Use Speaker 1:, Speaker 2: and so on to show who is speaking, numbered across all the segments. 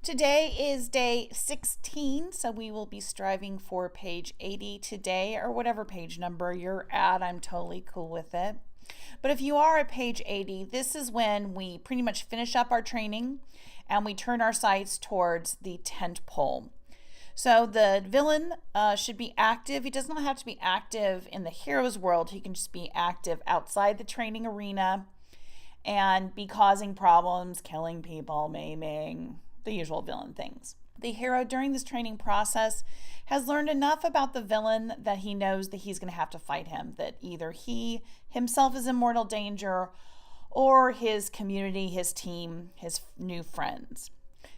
Speaker 1: Today is day 16, so we will be striving for page 80 today, or whatever page number you're at. I'm totally cool with it. But if you are at page 80, this is when we pretty much finish up our training and we turn our sights towards the tent pole. So the villain should be active. He does not have to be active in the hero's world. He can just be active outside the training arena and be causing problems, killing people, maiming, the usual villain things. The hero during this training process has learned enough about the villain that he knows that he's going to have to fight him, that either he himself is in mortal danger or his community, his team, his new friends.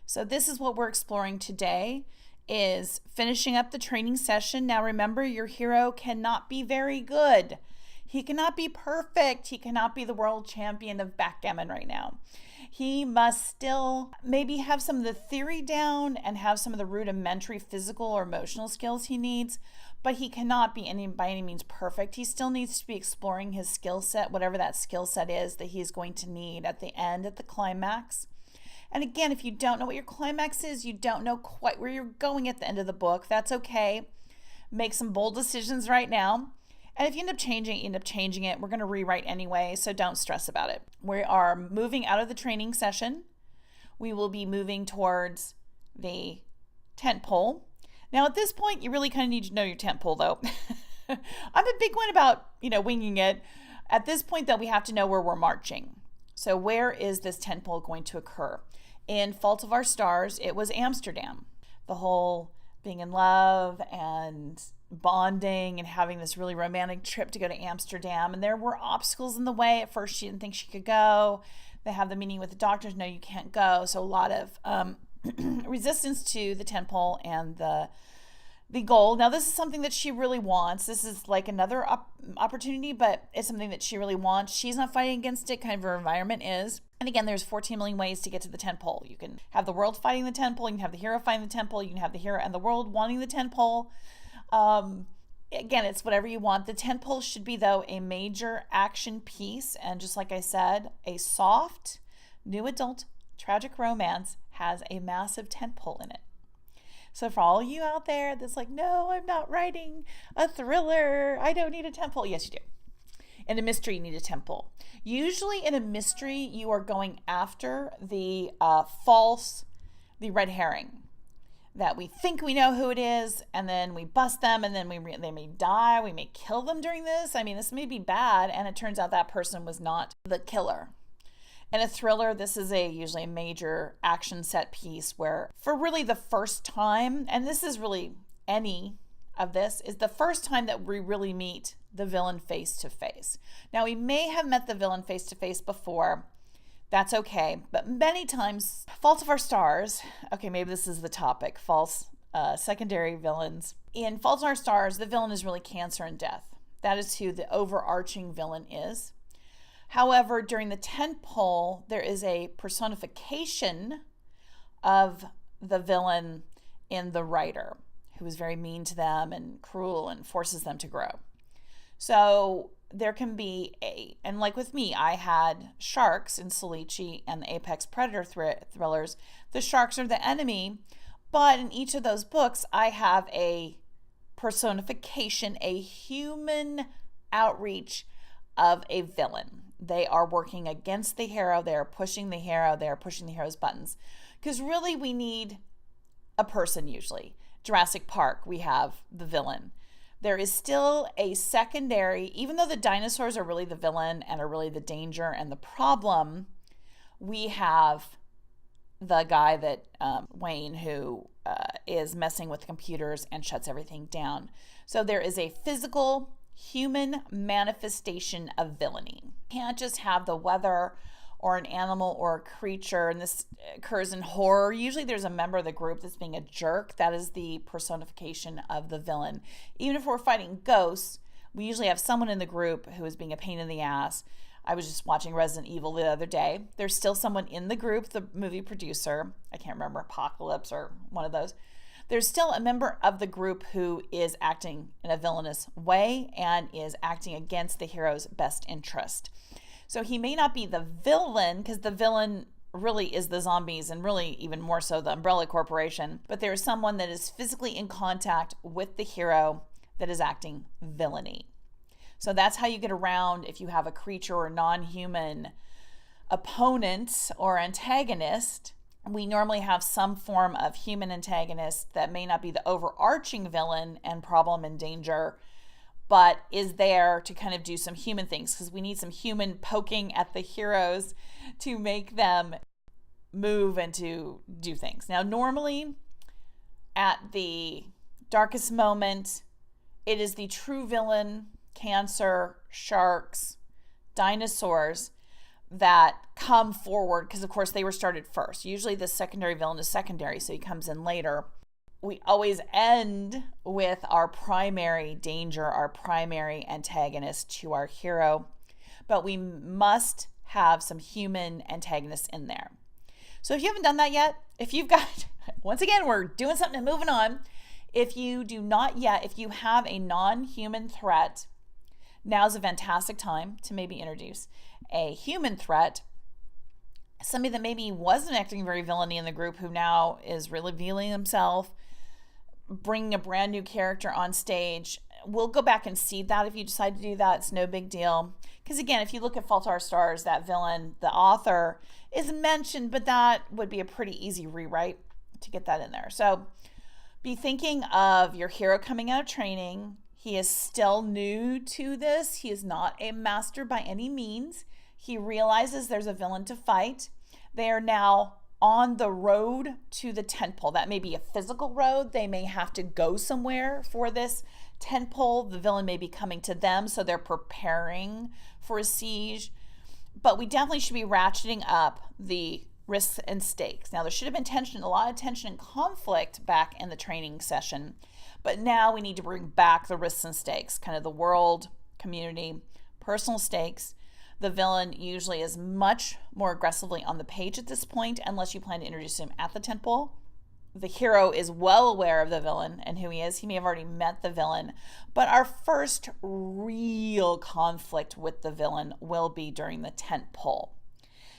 Speaker 1: So this is what we're exploring today, is finishing up the training session. Now remember, your hero cannot be very good. He cannot be perfect. He cannot be the world champion of backgammon right now. He must still maybe have some of the theory down and have some of the rudimentary physical or emotional skills he needs, but he cannot be by any means perfect. He still needs to be exploring his skill set, whatever that skill set is that he's going to need at the end, at the climax. And again, if you don't know what your climax is, you don't know quite where you're going at the end of the book, that's okay. Make some bold decisions right now. And if you end up changing it. We're going to rewrite anyway, so don't stress about it. We are moving out of the training session. We will be moving towards the tent pole. Now at this point, you really kind of need to know your tent pole though. I'm a big one about, winging it. At this point though, we have to know where we're marching. So where is this tent pole going to occur? In Fault of Our Stars, it was Amsterdam. The whole being in love and bonding and having this really romantic trip to go to Amsterdam, and there were obstacles in the way. At first she didn't think she could go. They have the meeting with the doctors, no, you can't go. So a lot of resistance to the tent pole and the goal. Now this is something that she really wants. This is like another opportunity, but it's something that she really wants. She's not fighting against it, kind of her environment is. And again, there's 14 million ways to get to the tent pole. You can have the world fighting the tent pole, you can have the hero fighting the tent pole, you can have the hero and the world wanting the tent pole. Again, it's whatever you want. The tent pole should be, though, a major action piece. And just like I said, a soft, new adult, tragic romance has a massive tent pole in it. So for all you out there that's like, no, I'm not writing a thriller, I don't need a tent pole. Yes, you do. In a mystery, you need a tent pole. Usually in a mystery, you are going after the the red herring, that we think we know who it is, and then we bust them, and then they may die, we may kill them during this. I mean, this may be bad, and it turns out that person was not the killer. In a thriller, this is usually a major action set piece where for really the first time, and this is really any of this, is the first time that we really meet the villain face to face. Now, we may have met the villain face to face before. That's okay. But many times, Fault of Our Stars, okay, maybe this is the topic, secondary villains. In Fault of Our Stars, the villain is really cancer and death. That is who the overarching villain is. However, during the tent pole, there is a personification of the villain in the writer, who is very mean to them and cruel and forces them to grow. So there can be and like with me, I had sharks in Salici and the Apex Predator thrillers. The sharks are the enemy, but in each of those books, I have a personification, a human outreach of a villain. They are working against the hero. They are pushing the hero. They are pushing the hero's buttons. Because really, we need a person usually. Jurassic Park, we have the villain. There is still a secondary, even though the dinosaurs are really the villain and are really the danger and the problem, we have the guy that, Wayne, who is messing with computers and shuts everything down. So there is a physical, human manifestation of villainy. You can't just have the weather or an animal or a creature, and this occurs in horror. Usually there's a member of the group that's being a jerk. That is the personification of the villain. Even if we're fighting ghosts, we usually have someone in the group who is being a pain in the ass. I was just watching Resident Evil the other day. There's still someone in the group, the movie producer, I can't remember, Apocalypse or one of those. There's still a member of the group who is acting in a villainous way and is acting against the hero's best interest. So he may not be the villain, because the villain really is the zombies, and really even more so the Umbrella Corporation, but there is someone that is physically in contact with the hero that is acting villainy. So that's how you get around if you have a creature or non-human opponent or antagonist. We normally have some form of human antagonist that may not be the overarching villain and problem and danger, but is there to kind of do some human things, because we need some human poking at the heroes to make them move and to do things. Now, normally at the darkest moment, it is the true villain, cancer, sharks, dinosaurs, that come forward, because of course they were started first. Usually the secondary villain is secondary, so he comes in later. We always end with our primary danger, our primary antagonist to our hero, but we must have some human antagonists in there. So if you haven't done that yet, if you've got, once again, we're doing something and moving on. If you do not yet, if you have a non-human threat, now's a fantastic time to maybe introduce a human threat, somebody that maybe wasn't acting very villainy in the group who now is revealing himself, bringing a brand new character on stage. We'll go back and seed that if you decide to do that. It's no big deal. Because again, if you look at Fault in Our Stars, that villain, the author, is mentioned, but that would be a pretty easy rewrite to get that in there. So be thinking of your hero coming out of training. He is still new to this. He is not a master by any means. He realizes there's a villain to fight. They are now on the road to the tent pole. That may be a physical road. They may have to go somewhere for this tent pole. The villain may be coming to them, so they're preparing for a siege. But we definitely should be ratcheting up the risks and stakes. Now, there should have been tension, a lot of tension and conflict back in the training session. But now we need to bring back the risks and stakes, kind of the world, community, personal stakes. The villain usually is much more aggressively on the page at this point, unless you plan to introduce him at the tent pole. The hero is well aware of the villain and who he is. He may have already met the villain, but our first real conflict with the villain will be during the tent pole.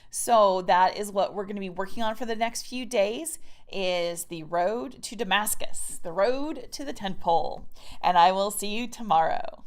Speaker 1: So that is what we're going to be working on for the next few days, is the road to Damascus, the road to the tent pole. And I will see you tomorrow.